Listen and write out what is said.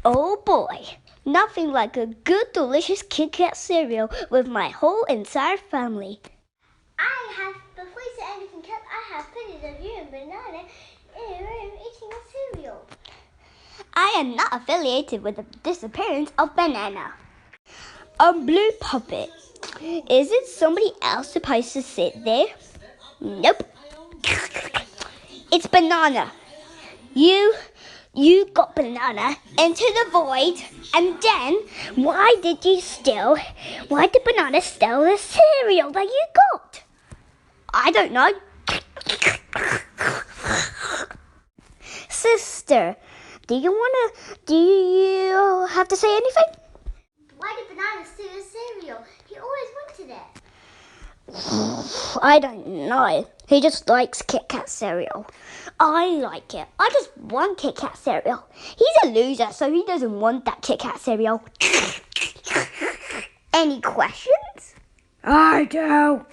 Oh boy, nothing like a good delicious Kit Kat cereal with my whole entire family. I have, before you say anything else, I have pictures of you and Banana in a room eating a cereal. I am not affiliated with the disappearance of Banana. Blue Puppet. Is it somebody else supposed to sit there? Nope. It's Banana. You got Banana into the void, and then why did Banana steal the cereal that you got? I don't know. Sister, do you have to say anything? Why did Banana steal the cereal? He always wanted it. I don't know. He just likes Kit Kat cereal. I like it. I just want Kit Kat cereal. He's a loser, so he doesn't want that Kit Kat cereal. Any questions? I do.